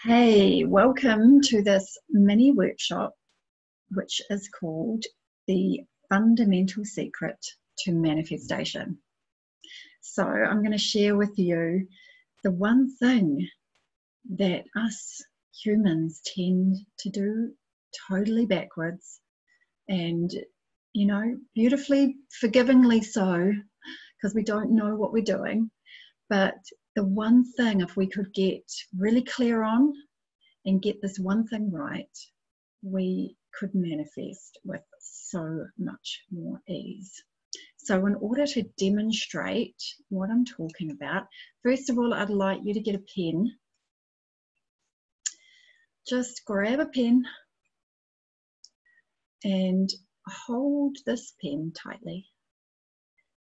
Hey, welcome to this mini workshop, which is called The Fundamental Secret to Manifestation. So I'm going to share with you the one thing that us humans tend to do totally backwards and, beautifully, forgivingly so, because we don't know what we're doing. But the one thing, if we could get really clear on and get this one thing right, we could manifest with so much more ease. So in order to demonstrate what I'm talking about, first of all, I'd like you to get a pen. Just grab a pen and hold this pen tightly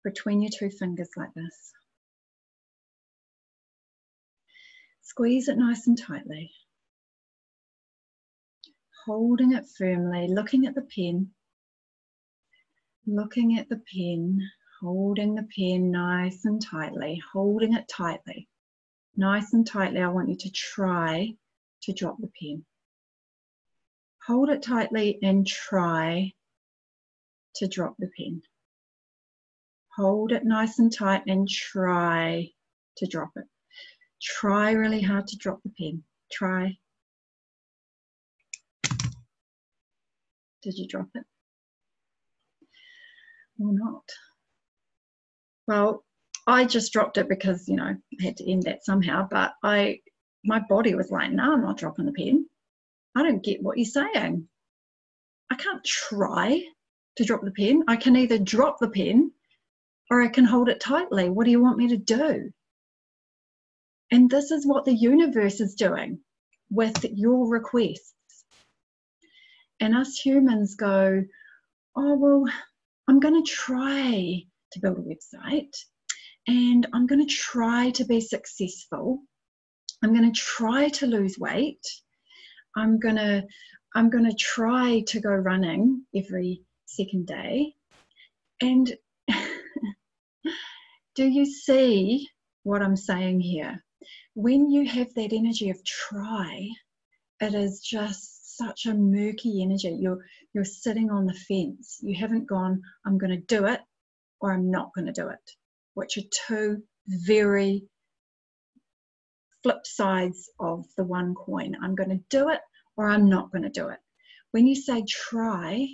between your two fingers like this. Squeeze it nice and tightly. Holding it firmly, looking at the pen, holding the pen nice and tightly, holding it tightly, nice and tightly. I want you to try to drop the pen. Hold it tightly and try to drop the pen. Hold it nice and tight and try to drop it. Try really hard to drop the pen. Try. Did you drop it? Or not? Well, I just dropped it because, I had to end that somehow, but my body was like, no, I'm not dropping the pen. I don't get what you're saying. I can't try to drop the pen. I can either drop the pen or I can hold it tightly. What do you want me to do? And this is what the universe is doing with your requests. And us humans go, oh, well, I'm going to try to build a website and I'm going to try to be successful. I'm going to try to lose weight. I'm going to try to go running every second day. And do you see what I'm saying here? When you have that energy of try, it is just such a murky energy. You're sitting on the fence. You haven't gone, I'm going to do it or I'm not going to do it, which are two very flip sides of the one coin. I'm going to do it or I'm not going to do it. When you say try,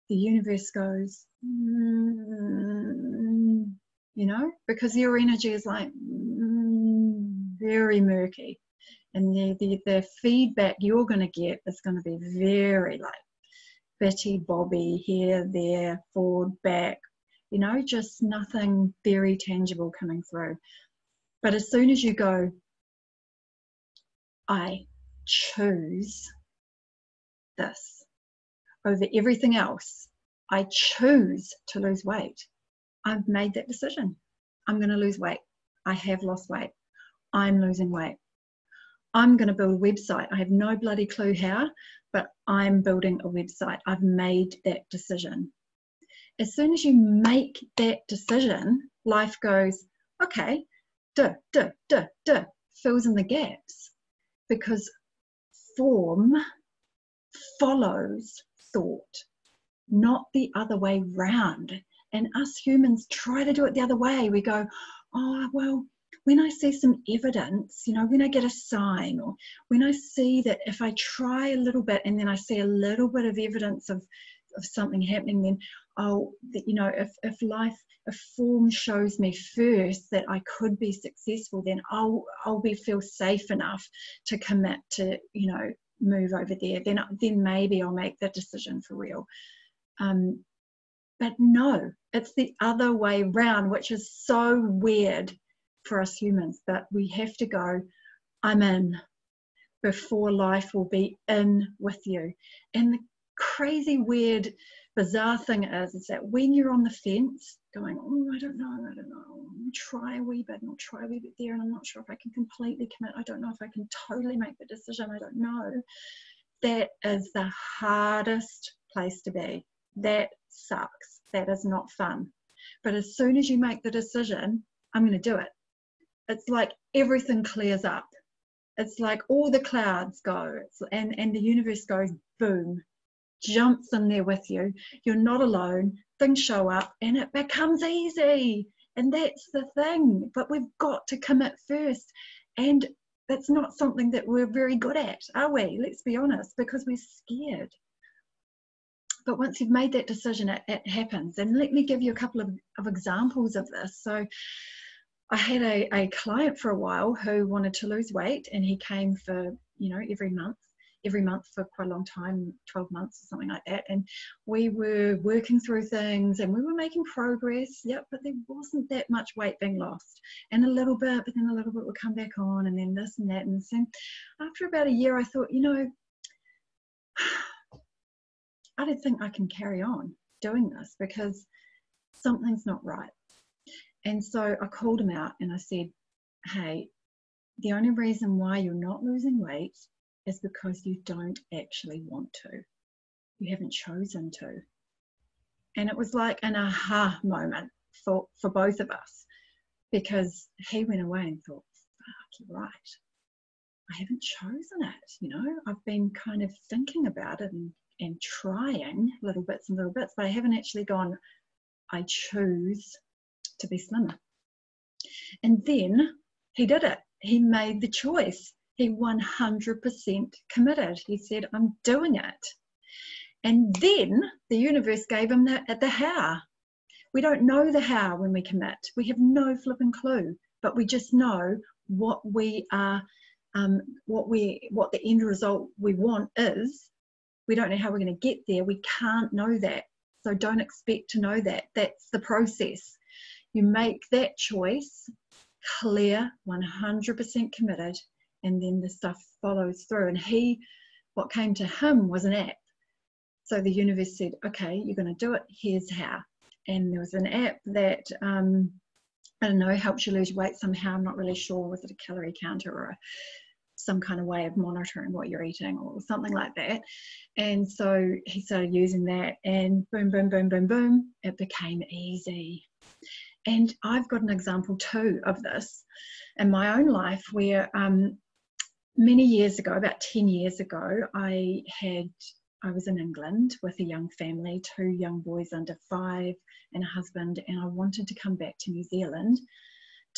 the universe goes, because your energy is like very murky. And the feedback you're going to get is going to be very like bitty bobby, here, there, forward, back, just nothing very tangible coming through. But as soon as you go, I choose this over everything else. I choose to lose weight. I've made that decision. I'm going to lose weight. I have lost weight. I'm losing weight. I'm going to build a website. I have no bloody clue how, but I'm building a website. I've made that decision. As soon as you make that decision, life goes, okay, fills in the gaps, because form follows thought, not the other way round. And us humans try to do it the other way. We go, oh, well, when I see some evidence, when I get a sign, or when I see that if I try a little bit and then I see a little bit of evidence of something happening, then if form shows me first that I could be successful, then I'll feel safe enough to commit to, move over there. Then maybe I'll make that decision for real. But no, it's the other way round, which is so weird for us humans, that we have to go, I'm in, before life will be in with you. And the crazy, weird, bizarre thing is that when you're on the fence going, oh, I don't know, I'll try a wee bit and I'll try a wee bit there, and I'm not sure if I can completely commit, I don't know if I can totally make the decision, I don't know. That is the hardest place to be. That sucks. That is not fun. But as soon as you make the decision, I'm going to do it, it's like everything clears up. It's like all the clouds go, and the universe goes boom, jumps in there with you. You're not alone. Things show up and it becomes easy. And that's the thing. But we've got to commit first. And that's not something that we're very good at, are we? Let's be honest, because we're scared. But once you've made that decision, it happens. And let me give you a couple of examples of this. So I had a client for a while who wanted to lose weight, and he came for, every month for quite a long time, 12 months or something like that. And we were working through things and we were making progress. Yep, but there wasn't that much weight being lost. And a little bit, but then a little bit would come back on, and then this and that. And so after about a year, I thought, I don't think I can carry on doing this because something's not right. And so I called him out and I said, hey, the only reason why you're not losing weight is because you don't actually want to. You haven't chosen to. And it was like an aha moment for both of us, because he went away and thought, fuck, you're right. I haven't chosen it. I've been kind of thinking about it and trying little bits, but I haven't actually gone, I choose to be slimmer. And then he did it. He made the choice. He 100% committed. He said, I'm doing it. And then the universe gave him the how. We don't know the how when we commit. We have no flipping clue, but we just know what we are, what the end result we want is. We don't know how we're going to get there. We can't know that. So don't expect to know that. That's the process. You make that choice, clear, 100% committed, and then the stuff follows through. And what came to him was an app. So the universe said, okay, you're going to do it. Here's how. And there was an app that, I don't know, helps you lose weight somehow. I'm not really sure. Was it a calorie counter or some kind of way of monitoring what you're eating or something like that? And so he started using that, and boom, boom, boom, boom, boom, it became easy. And I've got an example too of this in my own life where many years ago, about 10 years ago, I was in England with a young family, 2 young boys under 5 and a husband, and I wanted to come back to New Zealand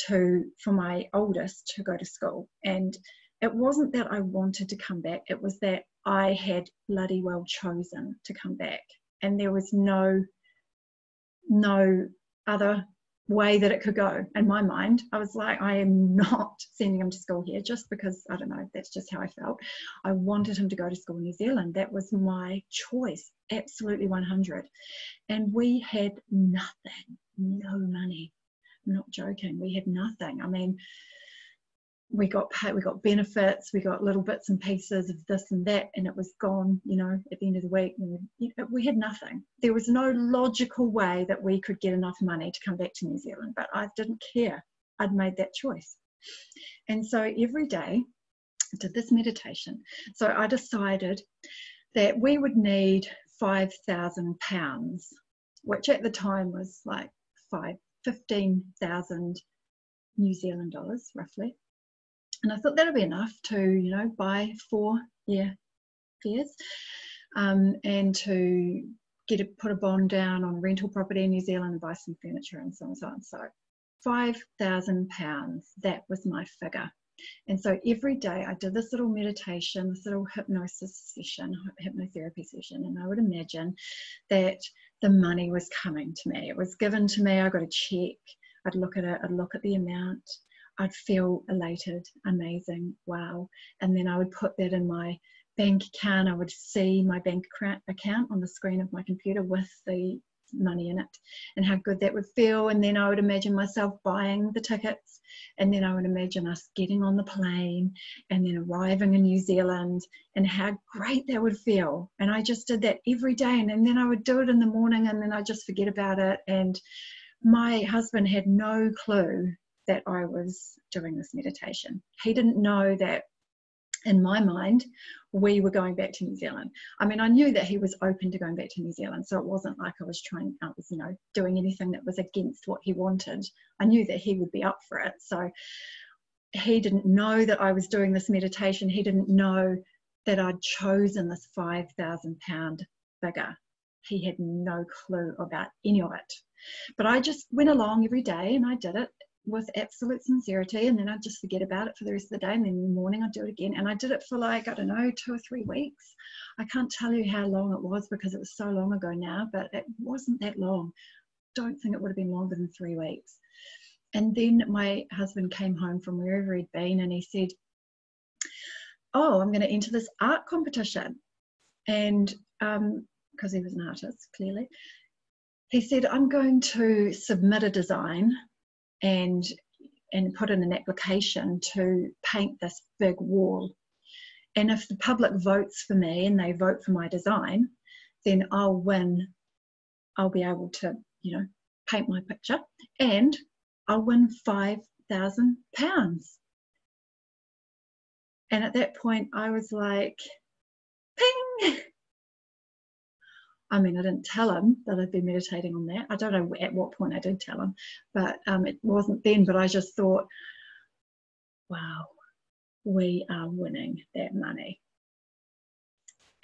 for my oldest to go to school. And it wasn't that I wanted to come back, it was that I had bloody well chosen to come back. And there was no other way that it could go in my mind. I was like, I am not sending him to school here just because, I don't know, that's just how I felt. I wanted him to go to school in New Zealand. That was my choice, absolutely 100. And we had nothing, no money. I'm not joking, we had nothing. I mean, we got paid, we got benefits, we got little bits and pieces of this and that, and it was gone, at the end of the week. We had nothing. There was no logical way that we could get enough money to come back to New Zealand, but I didn't care. I'd made that choice. And so every day I did this meditation. So I decided that we would need £5,000, which at the time was like 15,000 New Zealand dollars roughly. And I thought that'd be enough to, buy 4 fares, and to put a bond down on rental property in New Zealand and buy some furniture and so on and so on. So £5,000, that was my figure. And so every day I did this little meditation, this little hypnosis session, hypnotherapy session, and I would imagine that the money was coming to me. It was given to me. I got a check. I'd look at it. I'd look at the amount. I'd feel elated, amazing, wow. And then I would put that in my bank account. I would see my bank account on the screen of my computer with the money in it and how good that would feel. And then I would imagine myself buying the tickets, and then I would imagine us getting on the plane and then arriving in New Zealand and how great that would feel. And I just did that every day, and then I would do it in the morning, and then I just forget about it. And my husband had no clue that I was doing this meditation. He didn't know that in my mind we were going back to New Zealand. I mean, I knew that he was open to going back to New Zealand, so it wasn't like I was doing anything that was against what he wanted. I knew that he would be up for it. So he didn't know that I was doing this meditation. He didn't know that I'd chosen this £5,000 figure. He had no clue about any of it. But I just went along every day and I did it with absolute sincerity, and then I'd just forget about it for the rest of the day, and then in the morning I'd do it again. And I did it for like, I don't know, 2 or 3 weeks. I can't tell you how long it was because it was so long ago now, but it wasn't that long. Don't think it would have been longer than 3 weeks. And then my husband came home from wherever he'd been and he said, oh, I'm going to enter this art competition. And because he was an artist, clearly, he said, I'm going to submit a design and put in an application to paint this big wall. And if the public votes for me and they vote for my design, then I'll win. I'll be able to, you know, paint my picture and I'll win £5,000. And at that point I was like, ping. I mean, I didn't tell him that I'd been meditating on that. I don't know at what point I did tell him, but it wasn't then. But I just thought, wow, we are winning that money.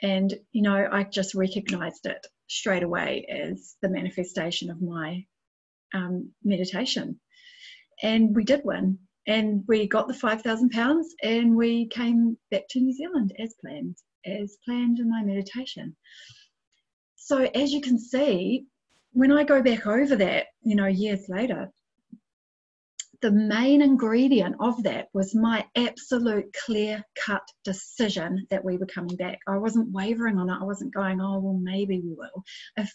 And, you know, I just recognized it straight away as the manifestation of my meditation. And we did win. And we got the £5,000 and we came back to New Zealand as planned in my meditation. So as you can see, when I go back over that, you know, years later, the main ingredient of that was my absolute clear-cut decision that we were coming back. I wasn't wavering on it. I wasn't going, oh, well, maybe we will. If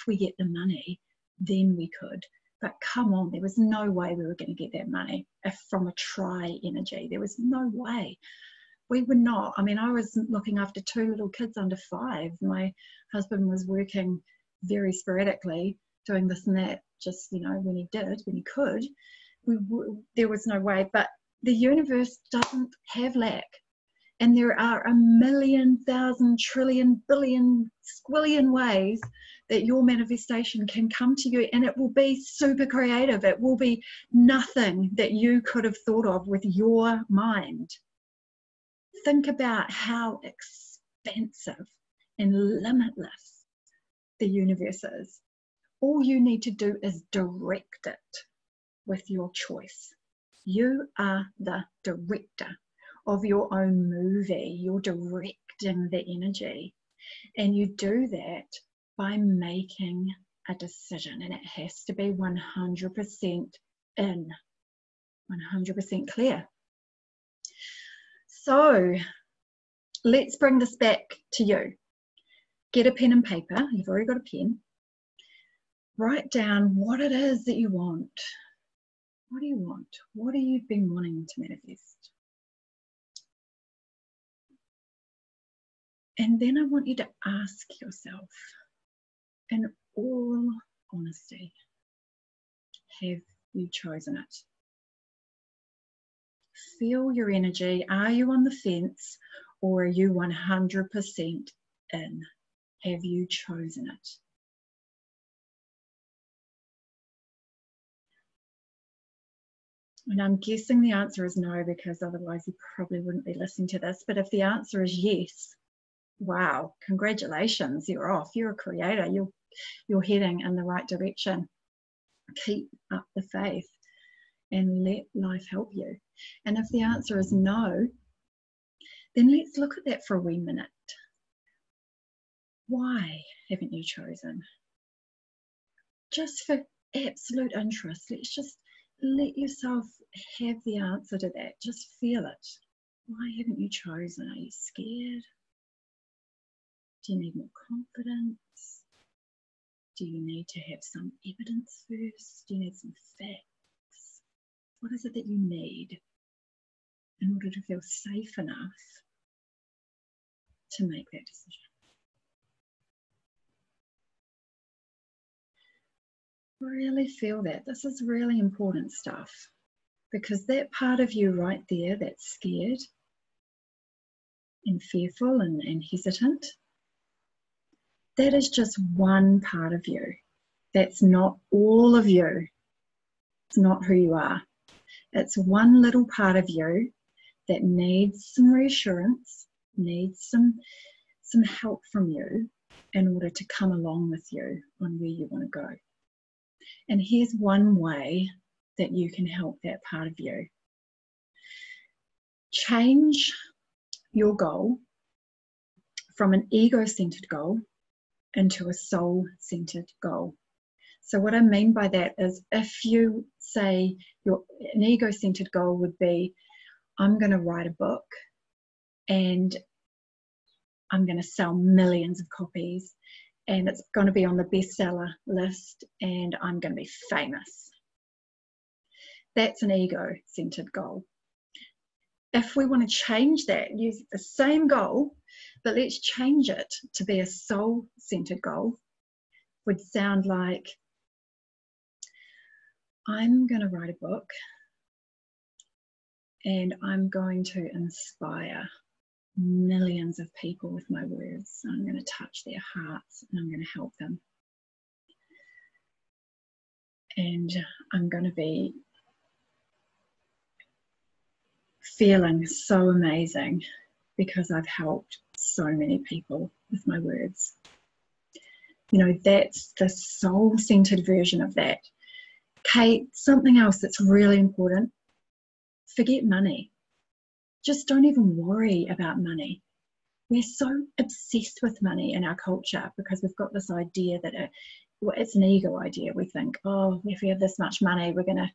we get the money, then we could. But come on, there was no way we were going to get that money from a try energy. There was no way. We were not. I mean, I was looking after 2 little kids under 5. My husband was working very sporadically, doing this and that, just, you know, when he could. There was no way. But the universe doesn't have lack. And there are a million, thousand, trillion, billion, squillion ways that your manifestation can come to you, and it will be super creative. It will be nothing that you could have thought of with your mind. Think about how expansive and limitless the universe is. All you need to do is direct it with your choice. You are the director of your own movie. You're directing the energy. And you do that by making a decision. And it has to be 100% in, 100% clear. So let's bring this back to you. Get a pen and paper. You've already got a pen. Write down what it is that you want. What do you want? What have you been wanting to manifest? And then I want you to ask yourself, in all honesty, have you chosen it? Feel your energy. Are you on the fence or are you 100% in? Have you chosen it? And I'm guessing the answer is no, because otherwise you probably wouldn't be listening to this. But if the answer is yes, wow, congratulations, you're off. You're a creator. You're heading in the right direction. Keep up the faith and let life help you. And if the answer is no, then let's look at that for a wee minute. Why haven't you chosen? Just for absolute interest, let's just let yourself have the answer to that. Just feel it. Why haven't you chosen? Are you scared? Do you need more confidence? Do you need to have some evidence first? Do you need some facts? What is it that you need in order to feel safe enough to make that decision? Really feel that. This is really important stuff, because that part of you right there that's scared and fearful and hesitant, that is just one part of you. That's not all of you. It's not who you are. It's one little part of you that needs some reassurance, needs some help from you in order to come along with you on where you want to go. And here's one way that you can help that part of you. Change your goal from an ego-centered goal into a soul-centered goal. So what I mean by that is, if you say an ego-centered goal would be, I'm going to write a book and I'm going to sell millions of copies and it's going to be on the bestseller list and I'm going to be famous. That's an ego-centered goal. If we want to change that, use the same goal, but let's change it to be a soul-centered goal, would sound like, I'm going to write a book and I'm going to inspire millions of people with my words. I'm going to touch their hearts and I'm going to help them. And I'm going to be feeling so amazing because I've helped so many people with my words. You know, that's the soul-centered version of that. Kate, something else that's really important, forget money. Just don't even worry about money. We're so obsessed with money in our culture because we've got this idea that it's an ego idea. We think, oh, if we have this much money, we're going to,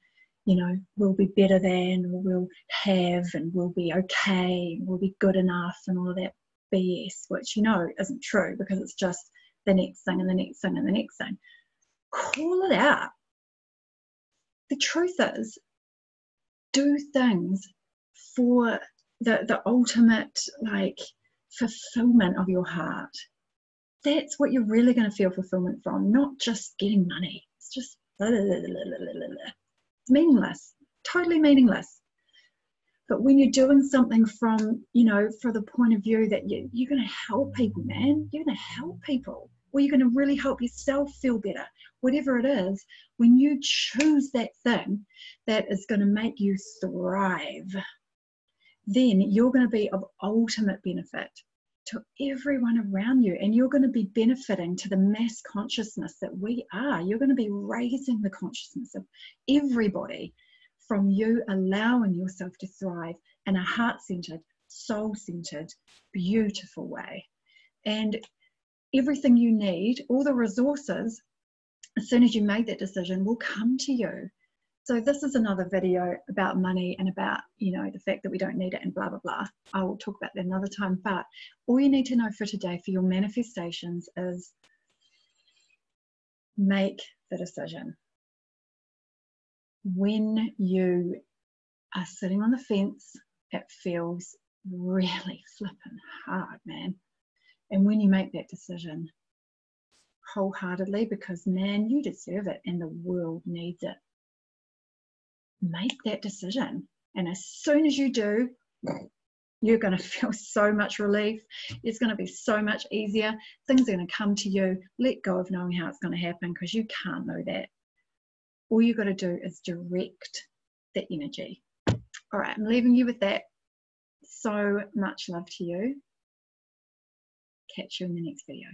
you know, we'll be better than, or we'll have, and we'll be okay, and we'll be good enough, and all of that BS, which, you know, isn't true because it's just the next thing and the next thing and the next thing. Call it out. The truth is, do things for the ultimate, like, fulfillment of your heart. That's what you're really going to feel fulfillment from, not just getting money. It's just it's meaningless, totally meaningless. But when you're doing something from, you know, for the point of view that you're going to help people, man, you're going to help people, or you're going to really help yourself feel better, whatever it is, when you choose that thing that is going to make you thrive, then you're going to be of ultimate benefit to everyone around you, and you're going to be benefiting to the mass consciousness that we are. You're going to be raising the consciousness of everybody from you allowing yourself to thrive in a heart-centered, soul-centered, beautiful way. And everything you need, all the resources, as soon as you make that decision, will come to you. So this is another video about money and about, you know, the fact that we don't need it and blah, blah, blah. I will talk about that another time. But all you need to know for today for your manifestations is make the decision. When you are sitting on the fence, it feels really flipping hard, man. And when you make that decision wholeheartedly, because, man, you deserve it and the world needs it, make that decision. And as soon as you do, you're going to feel so much relief. It's going to be so much easier. Things are going to come to you. Let go of knowing how it's going to happen, because you can't know that. All you've got to do is direct the energy. All right, I'm leaving you with that. So much love to you. Catch you in the next video.